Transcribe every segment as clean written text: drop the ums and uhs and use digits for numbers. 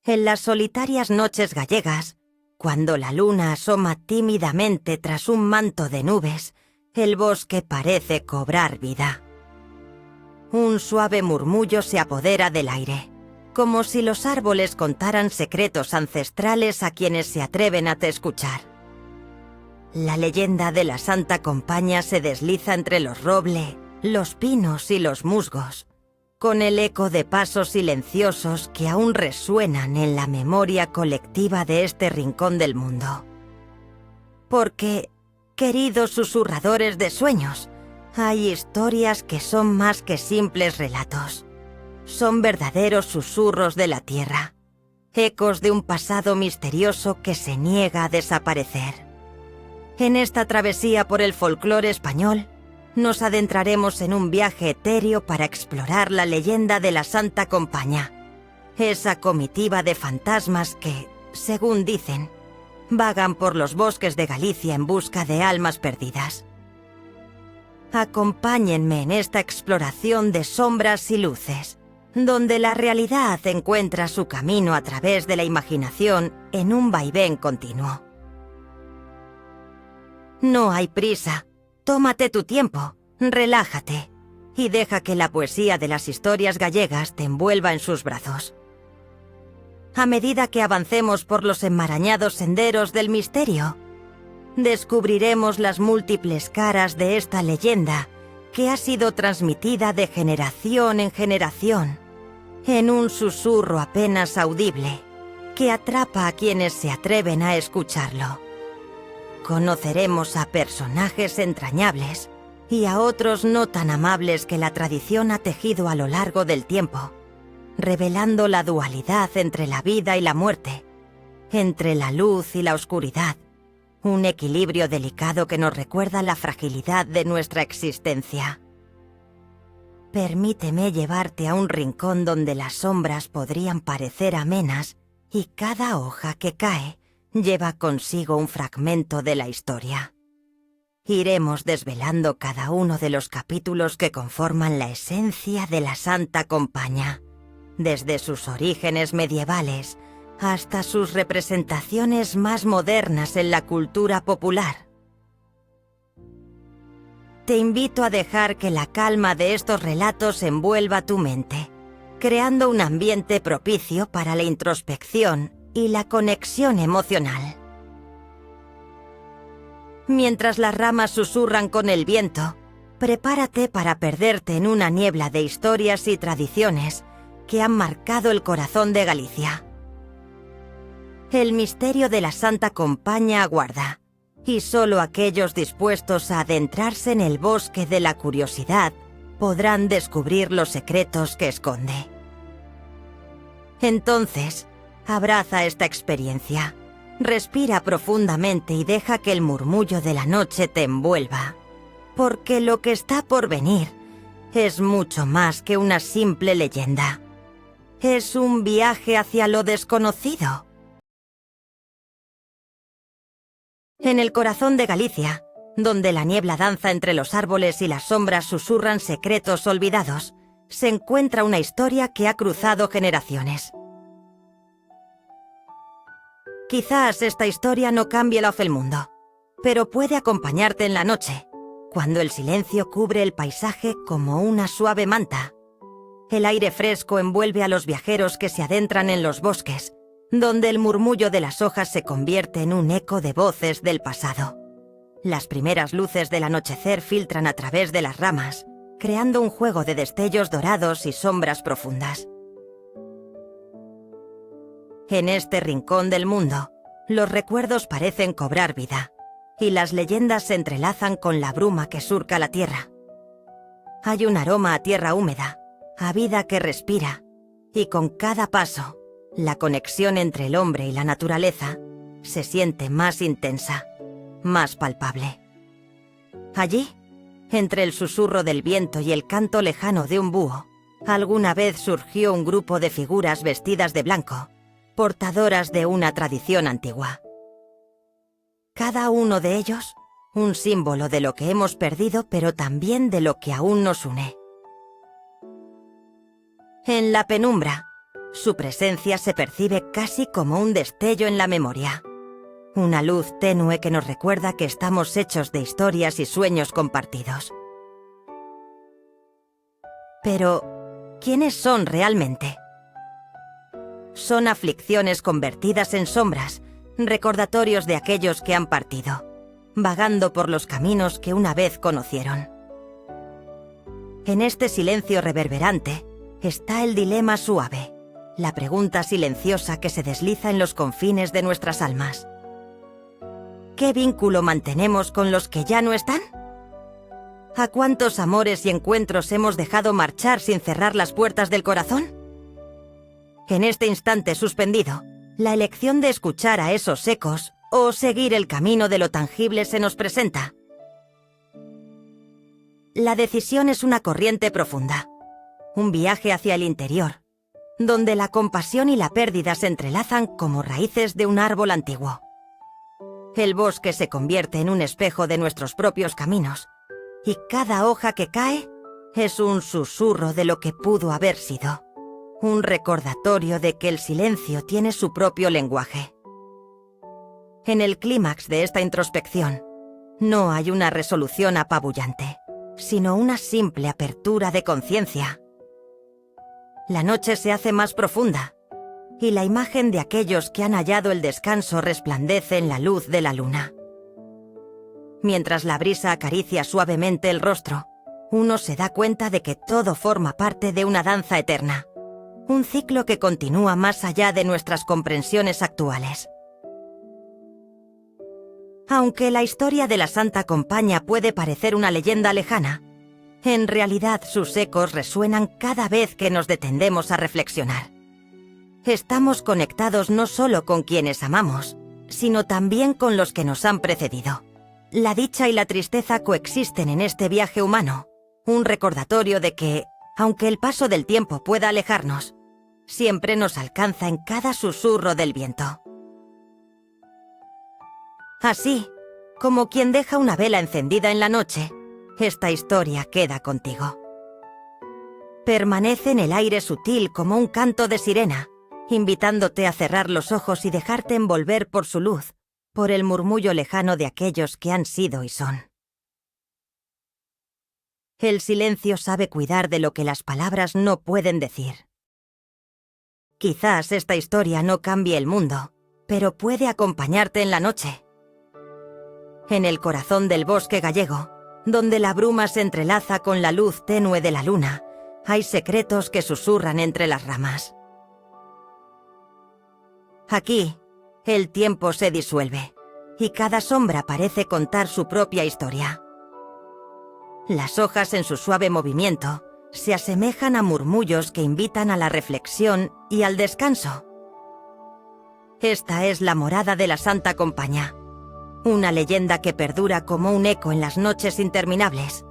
En las solitarias noches gallegas, cuando la luna asoma tímidamente tras un manto de nubes, el bosque parece cobrar vida. Un suave murmullo se apodera del aire, como si los árboles contaran secretos ancestrales a quienes se atreven a te escuchar. La leyenda de la Santa Compaña se desliza entre los robles, los pinos y los musgos, con el eco de pasos silenciosos que aún resuenan en la memoria colectiva de este rincón del mundo. Porque, queridos susurradores de sueños, hay historias que son más que simples relatos. Son verdaderos susurros de la tierra, ecos de un pasado misterioso que se niega a desaparecer. En esta travesía por el folclore español, nos adentraremos en un viaje etéreo para explorar la leyenda de la Santa Compaña, esa comitiva de fantasmas que, según dicen, vagan por los bosques de Galicia en busca de almas perdidas. Acompáñenme en esta exploración de sombras y luces, donde la realidad encuentra su camino a través de la imaginación en un vaivén continuo. No hay prisa. Tómate tu tiempo, relájate y deja que la poesía de las historias gallegas te envuelva en sus brazos. A medida que avancemos por los enmarañados senderos del misterio, descubriremos las múltiples caras de esta leyenda que ha sido transmitida de generación en generación, en un susurro apenas audible que atrapa a quienes se atreven a escucharlo. Conoceremos a personajes entrañables y a otros no tan amables que la tradición ha tejido a lo largo del tiempo, revelando la dualidad entre la vida y la muerte, entre la luz y la oscuridad, un equilibrio delicado que nos recuerda la fragilidad de nuestra existencia. Permíteme llevarte a un rincón donde las sombras podrían parecer amenas y cada hoja que cae lleva consigo un fragmento de la historia. Iremos desvelando cada uno de los capítulos que conforman la esencia de la Santa Compaña, desde sus orígenes medievales hasta sus representaciones más modernas en la cultura popular. Te invito a dejar que la calma de estos relatos envuelva tu mente, creando un ambiente propicio para la introspección y la conexión emocional. Mientras las ramas susurran con el viento, prepárate para perderte en una niebla de historias y tradiciones que han marcado el corazón de Galicia. El misterio de la Santa Compaña aguarda, y solo aquellos dispuestos a adentrarse en el bosque de la curiosidad podrán descubrir los secretos que esconde. Entonces, abraza esta experiencia, respira profundamente y deja que el murmullo de la noche te envuelva, porque lo que está por venir es mucho más que una simple leyenda. Es un viaje hacia lo desconocido. En el corazón de Galicia, donde la niebla danza entre los árboles y las sombras susurran secretos olvidados, se encuentra una historia que ha cruzado generaciones. Quizás esta historia no cambie la del mundo, pero puede acompañarte en la noche, cuando el silencio cubre el paisaje como una suave manta. El aire fresco envuelve a los viajeros que se adentran en los bosques, donde el murmullo de las hojas se convierte en un eco de voces del pasado. Las primeras luces del anochecer filtran a través de las ramas, creando un juego de destellos dorados y sombras profundas. En este rincón del mundo, los recuerdos parecen cobrar vida, y las leyendas se entrelazan con la bruma que surca la tierra. Hay un aroma a tierra húmeda, a vida que respira, y con cada paso, la conexión entre el hombre y la naturaleza se siente más intensa, más palpable. Allí, entre el susurro del viento y el canto lejano de un búho, alguna vez surgió un grupo de figuras vestidas de blanco, portadoras de una tradición antigua. Cada uno de ellos, un símbolo de lo que hemos perdido, pero también de lo que aún nos une. En la penumbra, Su presencia se percibe casi como un destello en la memoria. Una luz tenue que nos recuerda que estamos hechos de historias y sueños compartidos. Pero, ¿quiénes son realmente? Son aflicciones convertidas en sombras, recordatorios de aquellos que han partido, vagando por los caminos que una vez conocieron. En este silencio reverberante está el dilema suave, la pregunta silenciosa que se desliza en los confines de nuestras almas. ¿Qué vínculo mantenemos con los que ya no están? ¿A cuántos amores y encuentros hemos dejado marchar sin cerrar las puertas del corazón? En este instante suspendido, la elección de escuchar a esos ecos o seguir el camino de lo tangible se nos presenta. La decisión es una corriente profunda, un viaje hacia el interior, donde la compasión y la pérdida se entrelazan como raíces de un árbol antiguo. El bosque se convierte en un espejo de nuestros propios caminos, y cada hoja que cae es un susurro de lo que pudo haber sido, un recordatorio de que el silencio tiene su propio lenguaje. En el clímax de esta introspección, no hay una resolución apabullante, sino una simple apertura de conciencia. La noche se hace más profunda, y la imagen de aquellos que han hallado el descanso resplandece en la luz de la luna. Mientras la brisa acaricia suavemente el rostro, uno se da cuenta de que todo forma parte de una danza eterna, un ciclo que continúa más allá de nuestras comprensiones actuales. Aunque la historia de la Santa Compaña puede parecer una leyenda lejana, en realidad sus ecos resuenan cada vez que nos detendemos a reflexionar. Estamos conectados no solo con quienes amamos, sino también con los que nos han precedido. La dicha y la tristeza coexisten en este viaje humano, un recordatorio de que, aunque el paso del tiempo pueda alejarnos, siempre nos alcanza en cada susurro del viento. Así, como quien deja una vela encendida en la noche, esta historia queda contigo. Permanece en el aire sutil como un canto de sirena, invitándote a cerrar los ojos y dejarte envolver por su luz, por el murmullo lejano de aquellos que han sido y son. El silencio sabe cuidar de lo que las palabras no pueden decir. Quizás esta historia no cambie el mundo, pero puede acompañarte en la noche. En el corazón del bosque gallego, donde la bruma se entrelaza con la luz tenue de la luna, hay secretos que susurran entre las ramas. Aquí, el tiempo se disuelve, y cada sombra parece contar su propia historia. Las hojas en su suave movimiento se asemejan a murmullos que invitan a la reflexión y al descanso. Esta es la morada de la Santa Compaña, una leyenda que perdura como un eco en las noches interminables.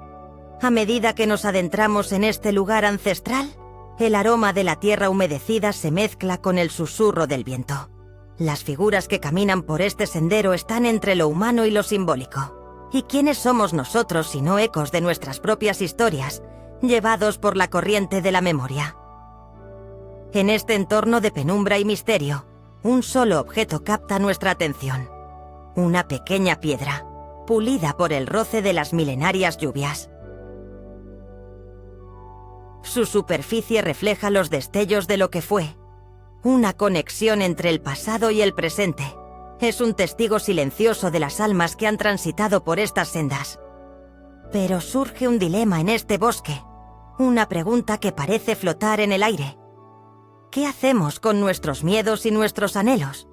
A medida que nos adentramos en este lugar ancestral, el aroma de la tierra humedecida se mezcla con el susurro del viento. Las figuras que caminan por este sendero están entre lo humano y lo simbólico. ¿Y quiénes somos nosotros sino ecos de nuestras propias historias, llevados por la corriente de la memoria? En este entorno de penumbra y misterio, un solo objeto capta nuestra atención: una pequeña piedra, pulida por el roce de las milenarias lluvias. Su superficie refleja los destellos de lo que fue, una conexión entre el pasado y el presente. Es un testigo silencioso de las almas que han transitado por estas sendas. Pero surge un dilema en este bosque, una pregunta que parece flotar en el aire. ¿Qué hacemos con nuestros miedos y nuestros anhelos?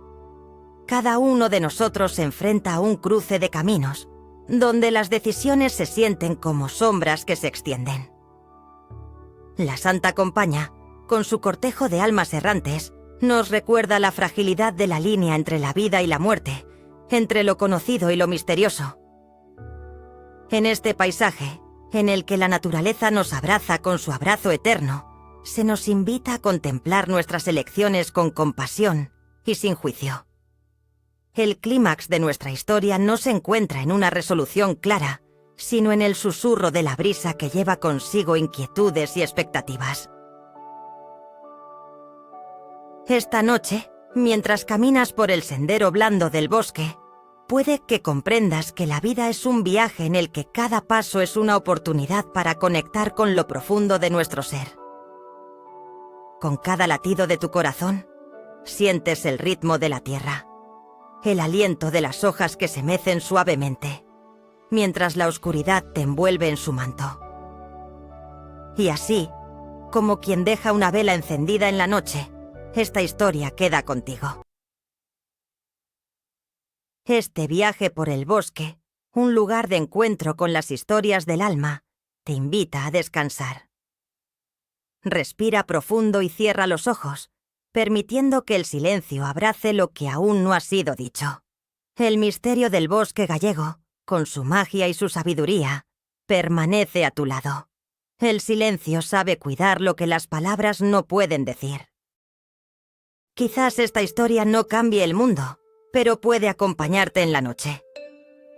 Cada uno de nosotros se enfrenta a un cruce de caminos, donde las decisiones se sienten como sombras que se extienden. La Santa Compaña, con su cortejo de almas errantes, nos recuerda la fragilidad de la línea entre la vida y la muerte, entre lo conocido y lo misterioso. En este paisaje, en el que la naturaleza nos abraza con su abrazo eterno, se nos invita a contemplar nuestras elecciones con compasión y sin juicio. El clímax de nuestra historia no se encuentra en una resolución clara, sino en el susurro de la brisa que lleva consigo inquietudes y expectativas. Esta noche, mientras caminas por el sendero blando del bosque, puede que comprendas que la vida es un viaje en el que cada paso es una oportunidad para conectar con lo profundo de nuestro ser. Con cada latido de tu corazón, sientes el ritmo de la tierra, el aliento de las hojas que se mecen suavemente, mientras la oscuridad te envuelve en su manto. Y así, como quien deja una vela encendida en la noche, esta historia queda contigo. Este viaje por el bosque, un lugar de encuentro con las historias del alma, te invita a descansar. Respira profundo y cierra los ojos, permitiendo que el silencio abrace lo que aún no ha sido dicho. El misterio del bosque gallego, con su magia y su sabiduría, permanece a tu lado. El silencio sabe cuidar lo que las palabras no pueden decir. Quizás esta historia no cambie el mundo, pero puede acompañarte en la noche.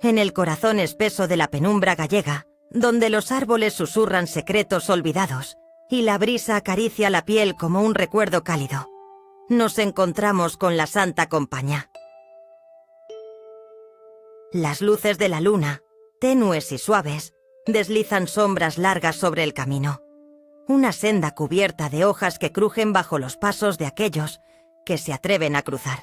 En el corazón espeso de la penumbra gallega, donde los árboles susurran secretos olvidados y la brisa acaricia la piel como un recuerdo cálido, nos encontramos con la Santa Compaña. Las luces de la luna, tenues y suaves, deslizan sombras largas sobre el camino. Una senda cubierta de hojas que crujen bajo los pasos de aquellos que se atreven a cruzar.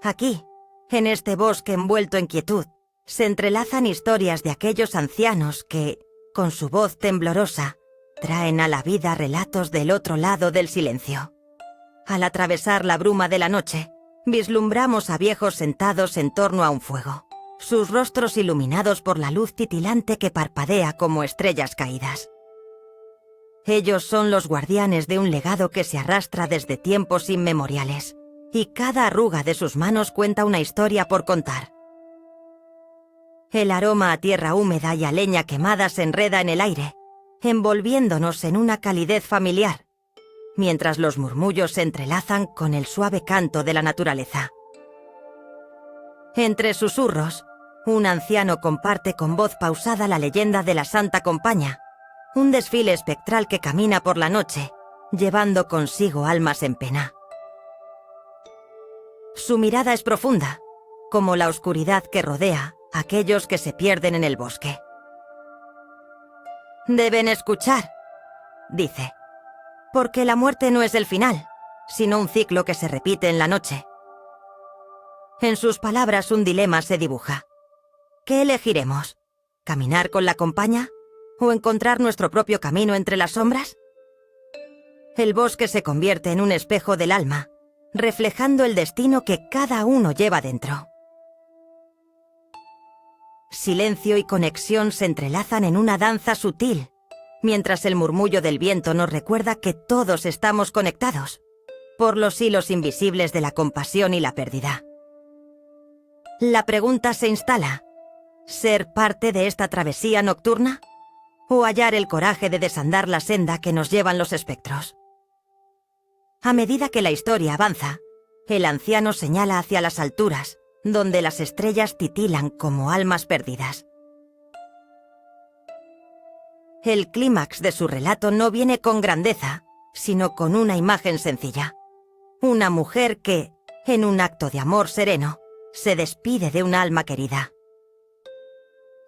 Aquí, en este bosque envuelto en quietud, se entrelazan historias de aquellos ancianos que, con su voz temblorosa, traen a la vida relatos del otro lado del silencio. Al atravesar la bruma de la noche, vislumbramos a viejos sentados en torno a un fuego, sus rostros iluminados por la luz titilante que parpadea como estrellas caídas. Ellos son los guardianes de un legado que se arrastra desde tiempos inmemoriales, y cada arruga de sus manos cuenta una historia por contar. El aroma a tierra húmeda y a leña quemada se enreda en el aire, envolviéndonos en una calidez familiar, mientras los murmullos se entrelazan con el suave canto de la naturaleza. Entre susurros, un anciano comparte con voz pausada la leyenda de la Santa Compaña, un desfile espectral que camina por la noche, llevando consigo almas en pena. Su mirada es profunda, como la oscuridad que rodea a aquellos que se pierden en el bosque. «Deben escuchar», dice, «porque la muerte no es el final, sino un ciclo que se repite en la noche». En sus palabras un dilema se dibuja. ¿Qué elegiremos? ¿Caminar con la compañía o encontrar nuestro propio camino entre las sombras? El bosque se convierte en un espejo del alma, reflejando el destino que cada uno lleva dentro. Silencio y conexión se entrelazan en una danza sutil, mientras el murmullo del viento nos recuerda que todos estamos conectados por los hilos invisibles de la compasión y la pérdida. La pregunta se instala: ¿ser parte de esta travesía nocturna? ¿O hallar el coraje de desandar la senda que nos llevan los espectros? A medida que la historia avanza, el anciano señala hacia las alturas, donde las estrellas titilan como almas perdidas. El clímax de su relato no viene con grandeza, sino con una imagen sencilla. Una mujer que, en un acto de amor sereno, se despide de un alma querida.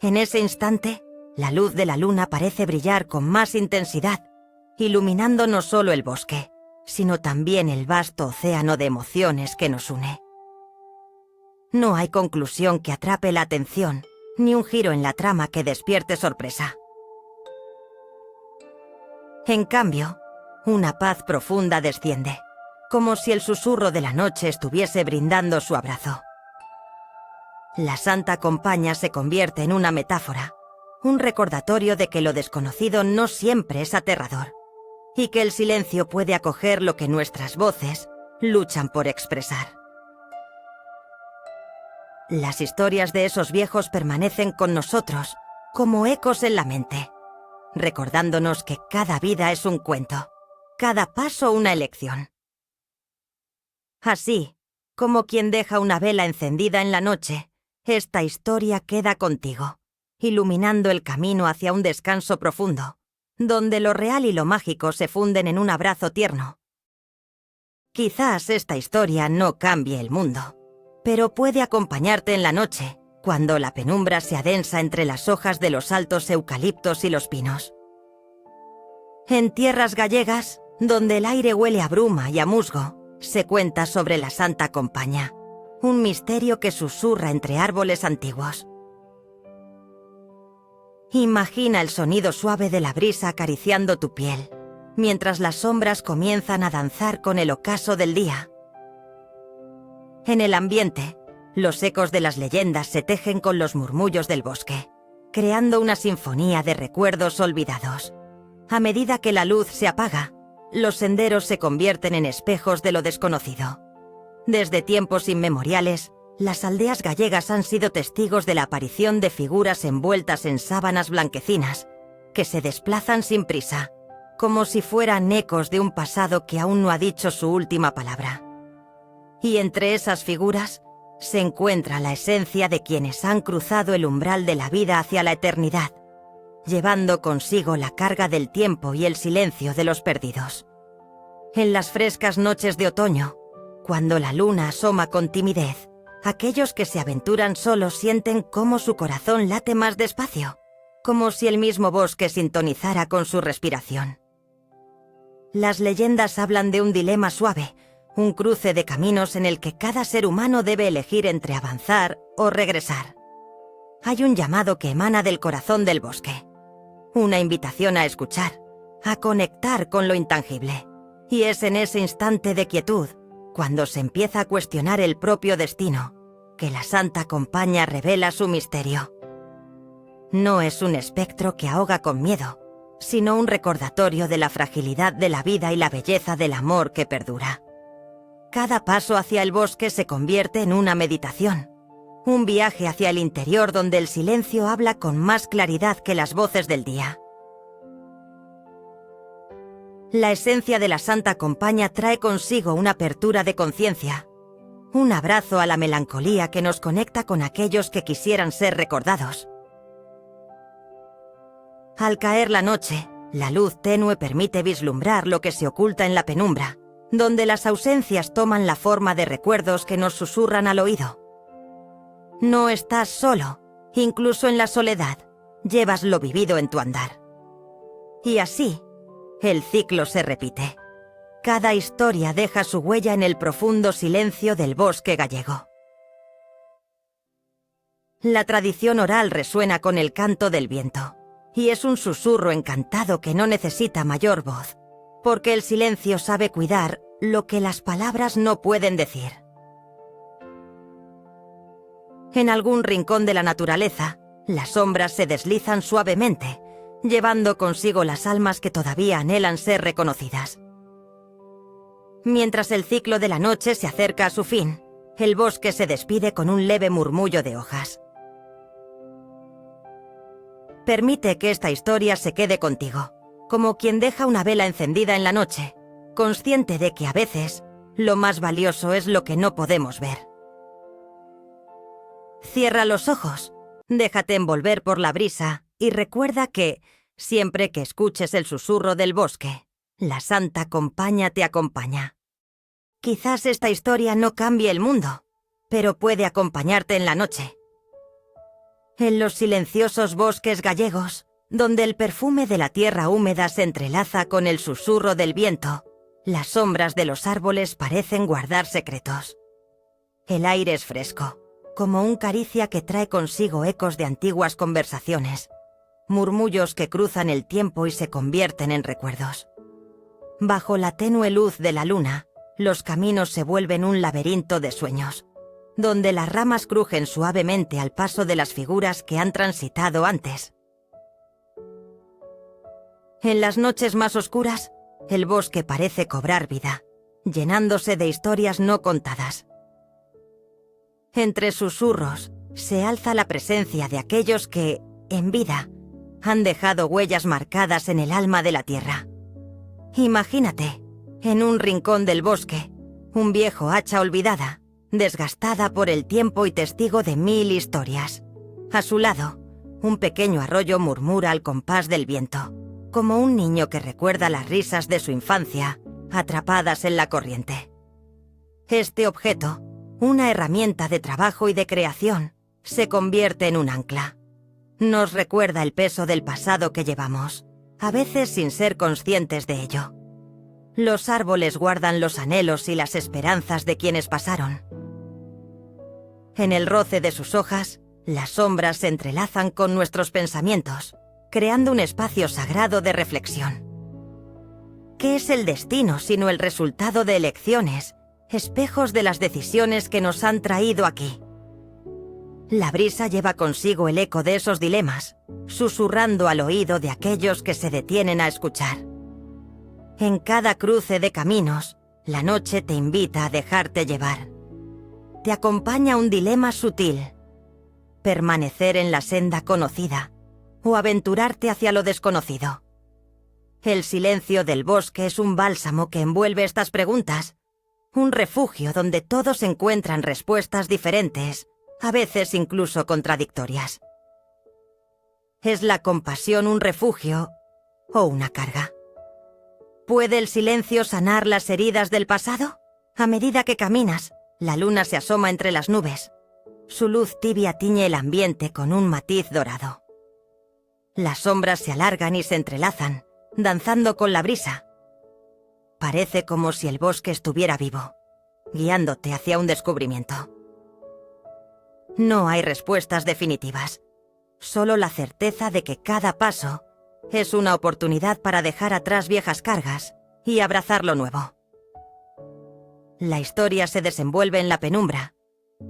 En ese instante, la luz de la luna parece brillar con más intensidad, iluminando no solo el bosque, sino también el vasto océano de emociones que nos une. No hay conclusión que atrape la atención, ni un giro en la trama que despierte sorpresa. En cambio, una paz profunda desciende, como si el susurro de la noche estuviese brindando su abrazo. La Santa Compaña se convierte en una metáfora, un recordatorio de que lo desconocido no siempre es aterrador, y que el silencio puede acoger lo que nuestras voces luchan por expresar. Las historias de esos viejos permanecen con nosotros como ecos en la mente, recordándonos que cada vida es un cuento, cada paso una elección. Así, como quien deja una vela encendida en la noche, esta historia queda contigo, iluminando el camino hacia un descanso profundo, donde lo real y lo mágico se funden en un abrazo tierno, Quizás esta historia no cambie el mundo, pero puede acompañarte en la noche, cuando la penumbra se adensa entre las hojas de los altos eucaliptos y los pinos. En tierras gallegas, donde el aire huele a bruma y a musgo, se cuenta sobre la Santa Compaña, un misterio que susurra entre árboles antiguos. Imagina el sonido suave de la brisa acariciando tu piel, mientras las sombras comienzan a danzar con el ocaso del día. En el ambiente, los ecos de las leyendas se tejen con los murmullos del bosque, creando una sinfonía de recuerdos olvidados. A medida que la luz se apaga, los senderos se convierten en espejos de lo desconocido. Desde tiempos inmemoriales, las aldeas gallegas han sido testigos de la aparición de figuras envueltas en sábanas blanquecinas, que se desplazan sin prisa, como si fueran ecos de un pasado que aún no ha dicho su última palabra. Y entre esas figuras se encuentra la esencia de quienes han cruzado el umbral de la vida hacia la eternidad, llevando consigo la carga del tiempo y el silencio de los perdidos. En las frescas noches de otoño, cuando la luna asoma con timidez, aquellos que se aventuran solos sienten cómo su corazón late más despacio, como si el mismo bosque sintonizara con su respiración. Las leyendas hablan de un dilema suave, un cruce de caminos en el que cada ser humano debe elegir entre avanzar o regresar. Hay un llamado que emana del corazón del bosque, una invitación a escuchar, a conectar con lo intangible. Y es en ese instante de quietud, cuando se empieza a cuestionar el propio destino, que la Santa Compaña revela su misterio. No es un espectro que ahoga con miedo, sino un recordatorio de la fragilidad de la vida y la belleza del amor que perdura. Cada paso hacia el bosque se convierte en una meditación, un viaje hacia el interior donde el silencio habla con más claridad que las voces del día. La esencia de la Santa Compaña trae consigo una apertura de conciencia, un abrazo a la melancolía que nos conecta con aquellos que quisieran ser recordados. Al caer la noche, la luz tenue permite vislumbrar lo que se oculta en la penumbra, donde las ausencias toman la forma de recuerdos que nos susurran al oído. No estás solo, incluso en la soledad, llevas lo vivido en tu andar. Y así, el ciclo se repite. Cada historia deja su huella en el profundo silencio del bosque gallego. La tradición oral resuena con el canto del viento, y es un susurro encantado que no necesita mayor voz, porque el silencio sabe cuidar lo que las palabras no pueden decir. En algún rincón de la naturaleza, las sombras se deslizan suavemente, llevando consigo las almas que todavía anhelan ser reconocidas. Mientras el ciclo de la noche se acerca a su fin, el bosque se despide con un leve murmullo de hojas. Permite que esta historia se quede contigo, como quien deja una vela encendida en la noche, consciente de que a veces lo más valioso es lo que no podemos ver. Cierra los ojos, déjate envolver por la brisa y recuerda que, siempre que escuches el susurro del bosque, la Santa Compaña te acompaña. Quizás esta historia no cambie el mundo, pero puede acompañarte en la noche. En los silenciosos bosques gallegos, donde el perfume de la tierra húmeda se entrelaza con el susurro del viento, las sombras de los árboles parecen guardar secretos. El aire es fresco, como un caricia que trae consigo ecos de antiguas conversaciones, murmullos que cruzan el tiempo y se convierten en recuerdos. Bajo la tenue luz de la luna, los caminos se vuelven un laberinto de sueños, donde las ramas crujen suavemente al paso de las figuras que han transitado antes. En las noches más oscuras, el bosque parece cobrar vida, llenándose de historias no contadas. Entre susurros, se alza la presencia de aquellos que, en vida, han dejado huellas marcadas en el alma de la tierra. Imagínate, en un rincón del bosque, un viejo hacha olvidada, desgastada por el tiempo y testigo de 1000 historias. A su lado, un pequeño arroyo murmura al compás del viento, como un niño que recuerda las risas de su infancia, atrapadas en la corriente. Este objeto, una herramienta de trabajo y de creación, se convierte en un ancla. Nos recuerda el peso del pasado que llevamos, a veces sin ser conscientes de ello. Los árboles guardan los anhelos y las esperanzas de quienes pasaron. En el roce de sus hojas, las sombras se entrelazan con nuestros pensamientos, creando un espacio sagrado de reflexión. ¿Qué es el destino sino el resultado de elecciones, espejos de las decisiones que nos han traído aquí? La brisa lleva consigo el eco de esos dilemas, susurrando al oído de aquellos que se detienen a escuchar. En cada cruce de caminos, la noche te invita a dejarte llevar. Te acompaña un dilema sutil: permanecer en la senda conocida o aventurarte hacia lo desconocido. El silencio del bosque es un bálsamo que envuelve estas preguntas, un refugio donde todos encuentran respuestas diferentes, a veces incluso contradictorias. ¿Es la compasión un refugio o una carga? ¿Puede el silencio sanar las heridas del pasado? A medida que caminas, la luna se asoma entre las nubes. Su luz tibia tiñe el ambiente con un matiz dorado. Las sombras se alargan y se entrelazan, danzando con la brisa. Parece como si el bosque estuviera vivo, guiándote hacia un descubrimiento. No hay respuestas definitivas, solo la certeza de que cada paso es una oportunidad para dejar atrás viejas cargas y abrazar lo nuevo. La historia se desenvuelve en la penumbra.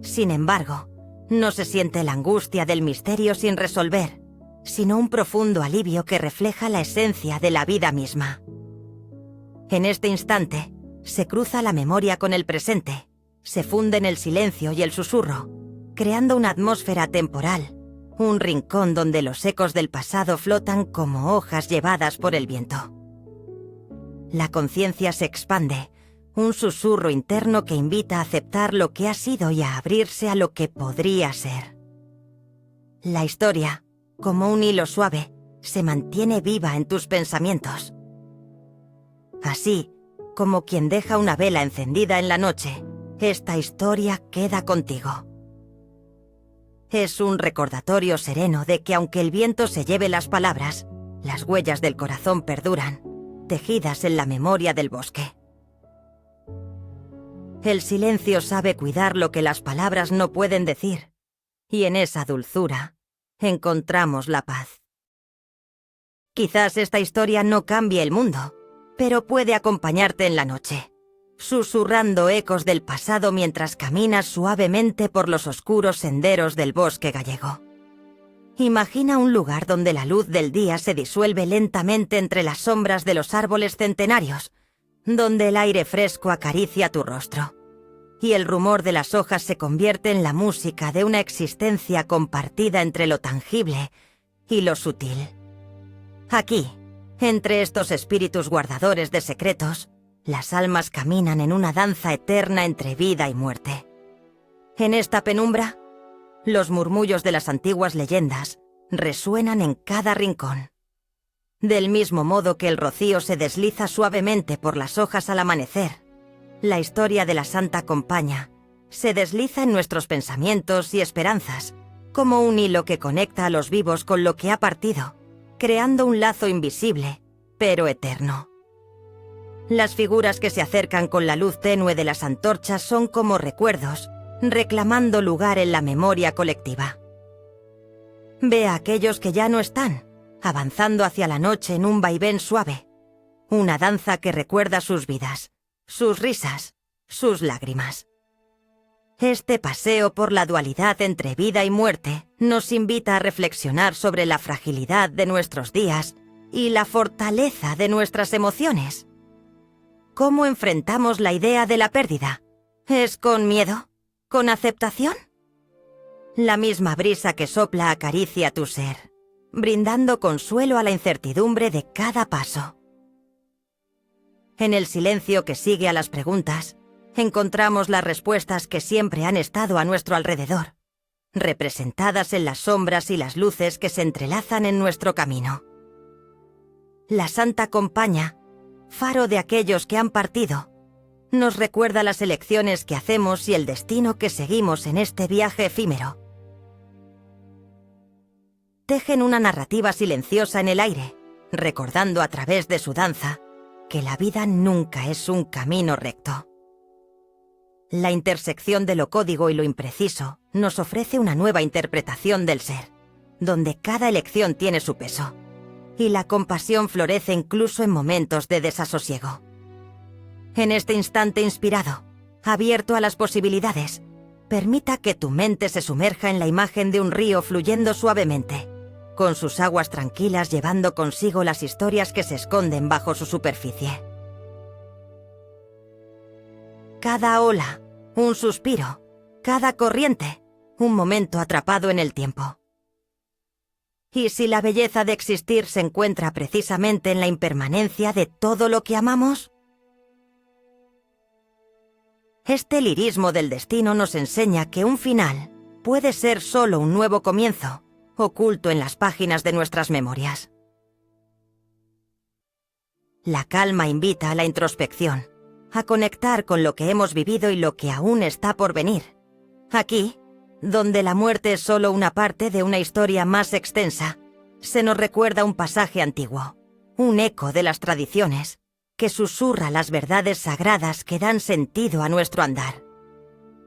Sin embargo, no se siente la angustia del misterio sin resolver, sino un profundo alivio que refleja la esencia de la vida misma. En este instante, se cruza la memoria con el presente, se funden el silencio y el susurro, creando una atmósfera temporal, un rincón donde los ecos del pasado flotan como hojas llevadas por el viento. La conciencia se expande, un susurro interno que invita a aceptar lo que ha sido y a abrirse a lo que podría ser. La historia, como un hilo suave, se mantiene viva en tus pensamientos. Así, como quien deja una vela encendida en la noche, esta historia queda contigo. Es un recordatorio sereno de que aunque el viento se lleve las palabras, las huellas del corazón perduran, tejidas en la memoria del bosque. El silencio sabe cuidar lo que las palabras no pueden decir, y en esa dulzura encontramos la paz. Quizás esta historia no cambie el mundo, pero puede acompañarte en la noche, susurrando ecos del pasado mientras caminas suavemente por los oscuros senderos del bosque gallego. Imagina un lugar donde la luz del día se disuelve lentamente entre las sombras de los árboles centenarios, donde el aire fresco acaricia tu rostro, y el rumor de las hojas se convierte en la música de una existencia compartida entre lo tangible y lo sutil. Aquí, entre estos espíritus guardadores de secretos, las almas caminan en una danza eterna entre vida y muerte. En esta penumbra, los murmullos de las antiguas leyendas resuenan en cada rincón. Del mismo modo que el rocío se desliza suavemente por las hojas al amanecer, la historia de la Santa Compaña se desliza en nuestros pensamientos y esperanzas, como un hilo que conecta a los vivos con lo que ha partido, creando un lazo invisible, pero eterno. Las figuras que se acercan con la luz tenue de las antorchas son como recuerdos, reclamando lugar en la memoria colectiva. Ve a aquellos que ya no están, avanzando hacia la noche en un vaivén suave, una danza que recuerda sus vidas, sus risas, sus lágrimas. Este paseo por la dualidad entre vida y muerte nos invita a reflexionar sobre la fragilidad de nuestros días y la fortaleza de nuestras emociones. ¿Cómo enfrentamos la idea de la pérdida? ¿Es con miedo? ¿Con aceptación? La misma brisa que sopla acaricia tu ser, brindando consuelo a la incertidumbre de cada paso. En el silencio que sigue a las preguntas, encontramos las respuestas que siempre han estado a nuestro alrededor, representadas en las sombras y las luces que se entrelazan en nuestro camino. La Santa Compaña, faro de aquellos que han partido, nos recuerda las elecciones que hacemos y el destino que seguimos en este viaje efímero. Tejen una narrativa silenciosa en el aire, recordando a través de su danza que la vida nunca es un camino recto. La intersección de lo código y lo impreciso nos ofrece una nueva interpretación del ser, donde cada elección tiene su peso, y la compasión florece incluso en momentos de desasosiego. En este instante inspirado, abierto a las posibilidades, permita que tu mente se sumerja en la imagen de un río fluyendo suavemente, con sus aguas tranquilas llevando consigo las historias que se esconden bajo su superficie. Cada ola, un suspiro, cada corriente, un momento atrapado en el tiempo. ¿Y si la belleza de existir se encuentra precisamente en la impermanencia de todo lo que amamos? Este lirismo del destino nos enseña que un final puede ser solo un nuevo comienzo, oculto en las páginas de nuestras memorias. La calma invita a la introspección, a conectar con lo que hemos vivido y lo que aún está por venir. Aquí, donde la muerte es solo una parte de una historia más extensa, se nos recuerda un pasaje antiguo, un eco de las tradiciones, que susurra las verdades sagradas que dan sentido a nuestro andar.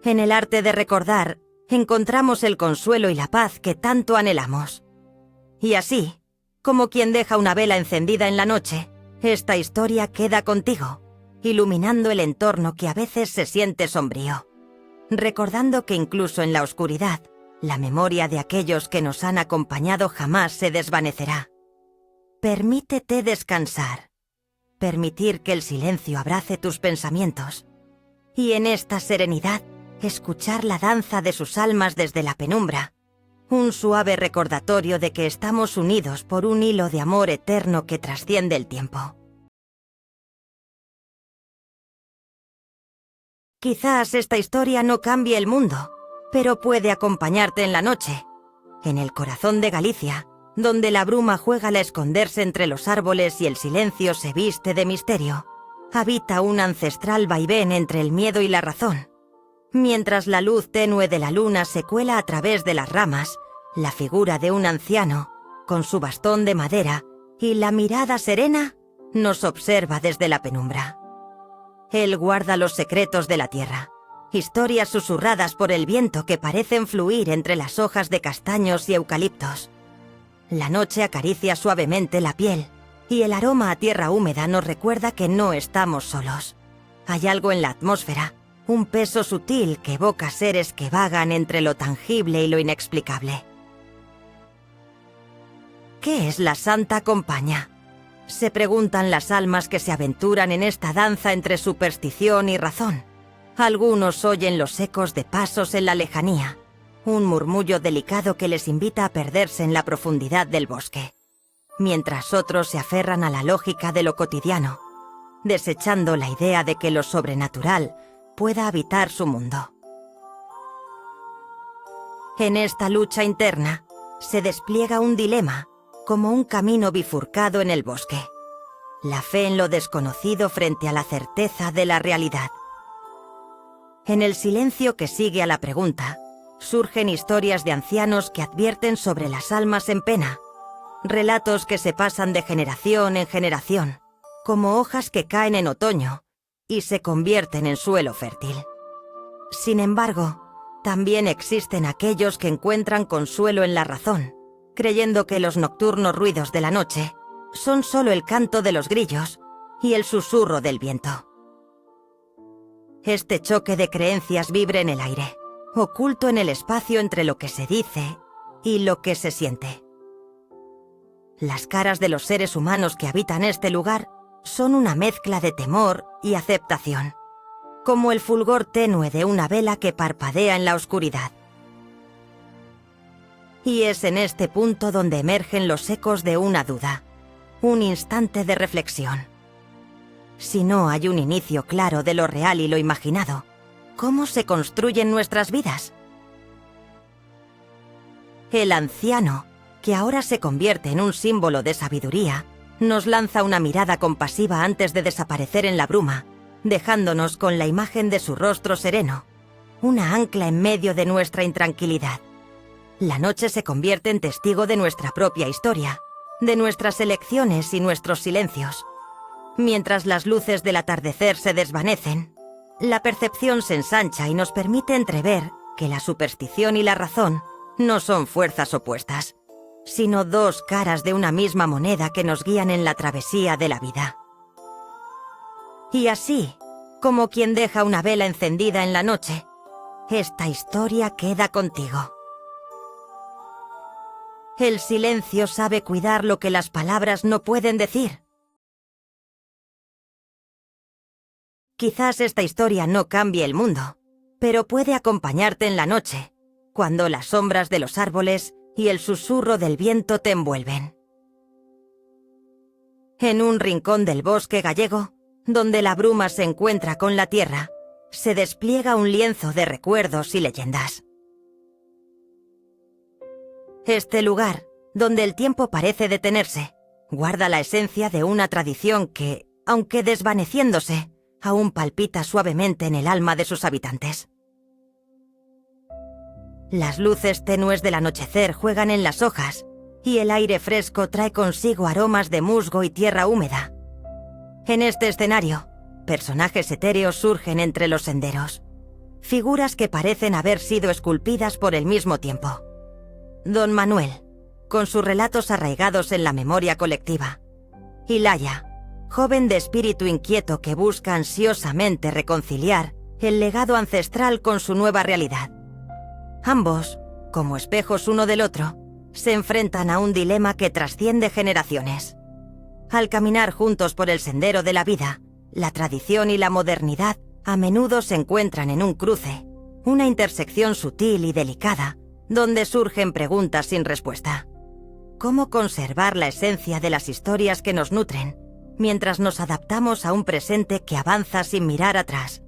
En el arte de recordar, encontramos el consuelo y la paz que tanto anhelamos. Y así, como quien deja una vela encendida en la noche, esta historia queda contigo, iluminando el entorno que a veces se siente sombrío, recordando que incluso en la oscuridad, la memoria de aquellos que nos han acompañado jamás se desvanecerá. Permítete descansar, permitir que el silencio abrace tus pensamientos, y en esta serenidad, escuchar la danza de sus almas desde la penumbra, un suave recordatorio de que estamos unidos por un hilo de amor eterno que trasciende el tiempo. Quizás esta historia no cambie el mundo, pero puede acompañarte en la noche, en el corazón de Galicia, donde la bruma juega al esconderse entre los árboles y el silencio se viste de misterio. Habita un ancestral vaivén entre el miedo y la razón. Mientras la luz tenue de la luna se cuela a través de las ramas, la figura de un anciano, con su bastón de madera y la mirada serena, nos observa desde la penumbra. Él guarda los secretos de la tierra, historias susurradas por el viento que parecen fluir entre las hojas de castaños y eucaliptos. La noche acaricia suavemente la piel, y el aroma a tierra húmeda nos recuerda que no estamos solos. Hay algo en la atmósfera, un peso sutil que evoca seres que vagan entre lo tangible y lo inexplicable. ¿Qué es la Santa Compaña?, se preguntan las almas que se aventuran en esta danza entre superstición y razón. Algunos oyen los ecos de pasos en la lejanía, un murmullo delicado que les invita a perderse en la profundidad del bosque, mientras otros se aferran a la lógica de lo cotidiano, desechando la idea de que lo sobrenatural pueda habitar su mundo. En esta lucha interna se despliega un dilema, como un camino bifurcado en el bosque. La fe en lo desconocido frente a la certeza de la realidad. En el silencio que sigue a la pregunta, surgen historias de ancianos que advierten sobre las almas en pena, relatos que se pasan de generación en generación, como hojas que caen en otoño y se convierten en suelo fértil. Sin embargo, también existen aquellos que encuentran consuelo en la razón, creyendo que los nocturnos ruidos de la noche son solo el canto de los grillos y el susurro del viento. Este choque de creencias vibra en el aire, oculto en el espacio entre lo que se dice y lo que se siente. Las caras de los seres humanos que habitan este lugar son una mezcla de temor y aceptación, como el fulgor tenue de una vela que parpadea en la oscuridad. Y es en este punto donde emergen los ecos de una duda, un instante de reflexión. Si no hay un inicio claro de lo real y lo imaginado, ¿cómo se construyen nuestras vidas? El anciano, que ahora se convierte en un símbolo de sabiduría, nos lanza una mirada compasiva antes de desaparecer en la bruma, dejándonos con la imagen de su rostro sereno, una ancla en medio de nuestra intranquilidad. La noche se convierte en testigo de nuestra propia historia, de nuestras elecciones y nuestros silencios. Mientras las luces del atardecer se desvanecen, la percepción se ensancha y nos permite entrever que la superstición y la razón no son fuerzas opuestas, sino dos caras de una misma moneda que nos guían en la travesía de la vida. Y así, como quien deja una vela encendida en la noche, esta historia queda contigo. El silencio sabe cuidar lo que las palabras no pueden decir. Quizás esta historia no cambie el mundo, pero puede acompañarte en la noche, cuando las sombras de los árboles y el susurro del viento te envuelven. En un rincón del bosque gallego, donde la bruma se encuentra con la tierra, se despliega un lienzo de recuerdos y leyendas. Este lugar, donde el tiempo parece detenerse, guarda la esencia de una tradición que, aunque desvaneciéndose, aún palpita suavemente en el alma de sus habitantes. Las luces tenues del anochecer juegan en las hojas, y el aire fresco trae consigo aromas de musgo y tierra húmeda. En este escenario, personajes etéreos surgen entre los senderos, figuras que parecen haber sido esculpidas por el mismo tiempo. Don Manuel, con sus relatos arraigados en la memoria colectiva, y Laia, joven de espíritu inquieto que busca ansiosamente reconciliar el legado ancestral con su nueva realidad. Ambos, como espejos uno del otro, se enfrentan a un dilema que trasciende generaciones. Al caminar juntos por el sendero de la vida, la tradición y la modernidad a menudo se encuentran en un cruce, una intersección sutil y delicada, donde surgen preguntas sin respuesta. ¿Cómo conservar la esencia de las historias que nos nutren, mientras nos adaptamos a un presente que avanza sin mirar atrás?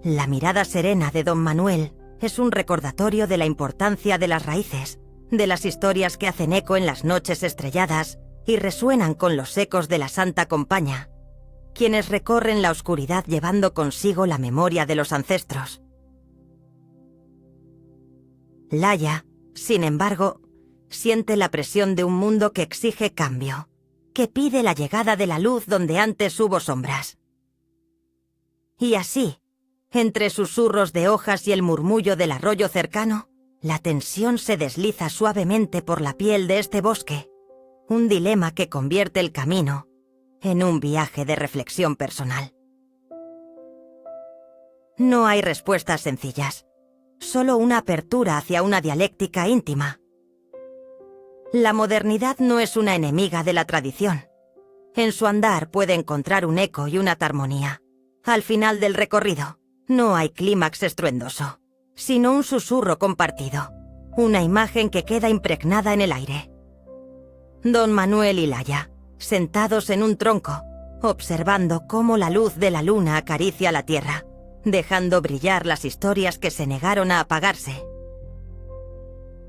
La mirada serena de Don Manuel es un recordatorio de la importancia de las raíces, de las historias que hacen eco en las noches estrelladas y resuenan con los ecos de la Santa Compaña, quienes recorren la oscuridad llevando consigo la memoria de los ancestros. Laia, sin embargo, siente la presión de un mundo que exige cambio, que pide la llegada de la luz donde antes hubo sombras. Y así, entre susurros de hojas y el murmullo del arroyo cercano, la tensión se desliza suavemente por la piel de este bosque, un dilema que convierte el camino en un viaje de reflexión personal. No hay respuestas sencillas, solo una apertura hacia una dialéctica íntima. La modernidad no es una enemiga de la tradición. En su andar puede encontrar un eco y una armonía. Al final del recorrido, no hay clímax estruendoso, sino un susurro compartido, una imagen que queda impregnada en el aire. Don Manuel y Laia, sentados en un tronco, observando cómo la luz de la luna acaricia la tierra, dejando brillar las historias que se negaron a apagarse.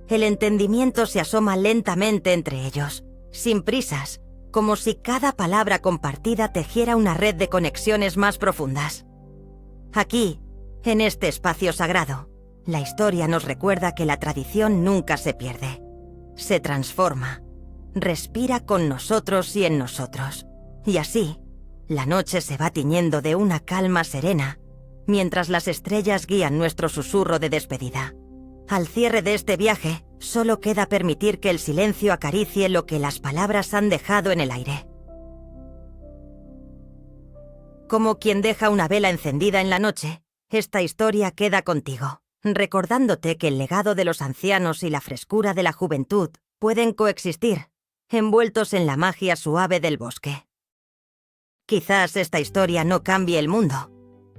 El entendimiento se asoma lentamente entre ellos, sin prisas, como si cada palabra compartida tejiera una red de conexiones más profundas. Aquí, en este espacio sagrado, la historia nos recuerda que la tradición nunca se pierde. Se transforma, respira con nosotros y en nosotros. Y así, la noche se va tiñendo de una calma serena, mientras las estrellas guían nuestro susurro de despedida. Al cierre de este viaje, solo queda permitir que el silencio acaricie lo que las palabras han dejado en el aire. Como quien deja una vela encendida en la noche, esta historia queda contigo, recordándote que el legado de los ancianos y la frescura de la juventud pueden coexistir, envueltos en la magia suave del bosque. Quizás esta historia no cambie el mundo,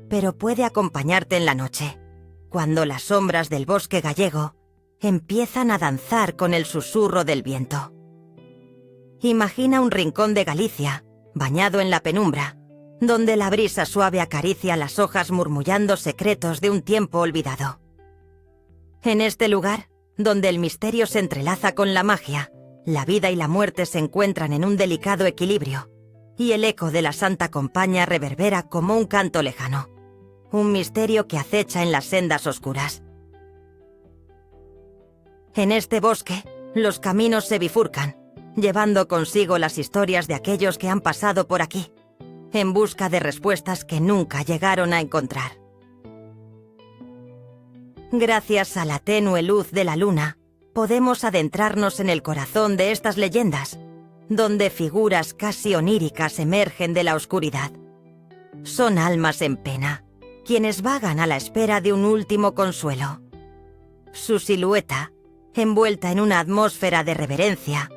pero puede acompañarte en la noche, cuando las sombras del bosque gallego empiezan a danzar con el susurro del viento. Imagina un rincón de Galicia, bañado en la penumbra, donde la brisa suave acaricia las hojas murmullando secretos de un tiempo olvidado. En este lugar, donde el misterio se entrelaza con la magia, la vida y la muerte se encuentran en un delicado equilibrio. y el eco de la Santa Compaña reverbera como un canto lejano, un misterio que acecha en las sendas oscuras. En este bosque, los caminos se bifurcan, llevando consigo las historias de aquellos que han pasado por aquí, en busca de respuestas que nunca llegaron a encontrar. Gracias a la tenue luz de la luna, podemos adentrarnos en el corazón de estas leyendas, donde figuras casi oníricas emergen de la oscuridad. Son almas en pena, quienes vagan a la espera de un último consuelo. Su silueta, envuelta en una atmósfera de reverencia,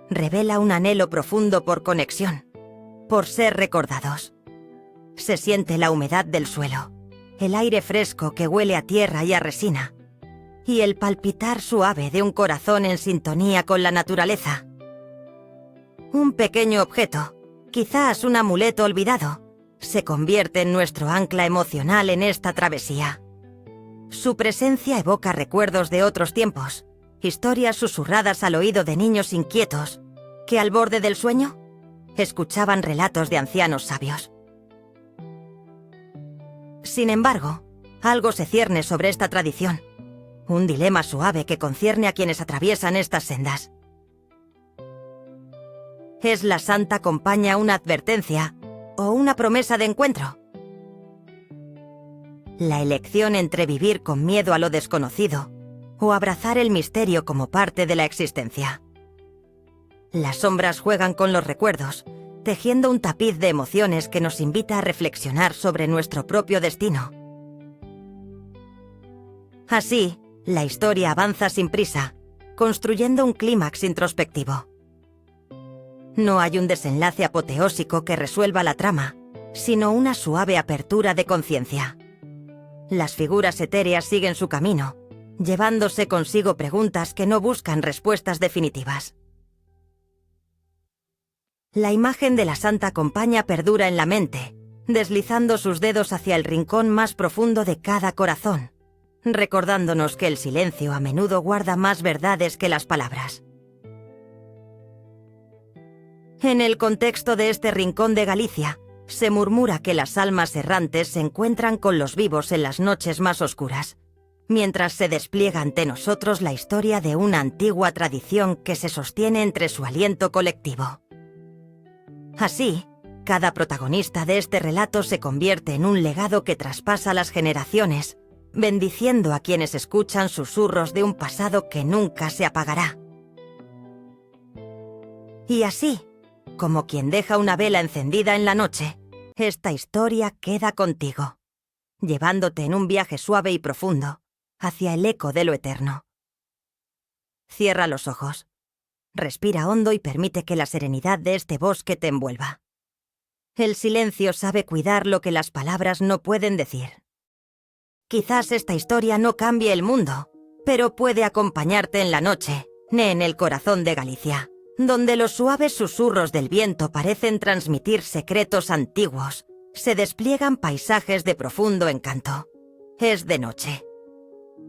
revela un anhelo profundo por conexión, por ser recordados. Se siente la humedad del suelo, el aire fresco que huele a tierra y a resina, y el palpitar suave de un corazón en sintonía con la naturaleza. Un pequeño objeto, quizás un amuleto olvidado, se convierte en nuestro ancla emocional en esta travesía. Su presencia evoca recuerdos de otros tiempos, historias susurradas al oído de niños inquietos que, al borde del sueño, escuchaban relatos de ancianos sabios. Sin embargo, algo se cierne sobre esta tradición, un dilema suave que concierne a quienes atraviesan estas sendas. ¿Es la Santa Compaña una advertencia o una promesa de encuentro? La elección entre vivir con miedo a lo desconocido o abrazar el misterio como parte de la existencia. Las sombras juegan con los recuerdos, tejiendo un tapiz de emociones que nos invita a reflexionar sobre nuestro propio destino. Así, la historia avanza sin prisa, construyendo un clímax introspectivo. No hay un desenlace apoteósico que resuelva la trama, sino una suave apertura de conciencia. Las figuras etéreas siguen su camino, llevándose consigo preguntas que no buscan respuestas definitivas. La imagen de la Santa Compaña perdura en la mente, deslizando sus dedos hacia el rincón más profundo de cada corazón, recordándonos que el silencio a menudo guarda más verdades que las palabras. En el contexto de este rincón de Galicia, se murmura que las almas errantes se encuentran con los vivos en las noches más oscuras, mientras se despliega ante nosotros la historia de una antigua tradición que se sostiene entre su aliento colectivo. Así, cada protagonista de este relato se convierte en un legado que traspasa las generaciones, bendiciendo a quienes escuchan susurros de un pasado que nunca se apagará. Y así, como quien deja una vela encendida en la noche, esta historia queda contigo, llevándote en un viaje suave y profundo hacia el eco de lo eterno. Cierra los ojos, respira hondo y permite que la serenidad de este bosque te envuelva. El silencio sabe cuidar lo que las palabras no pueden decir. Quizás esta historia no cambie el mundo, pero puede acompañarte en la noche, en el corazón de Galicia, donde los suaves susurros del viento parecen transmitir secretos antiguos, se despliegan paisajes de profundo encanto. Es de noche.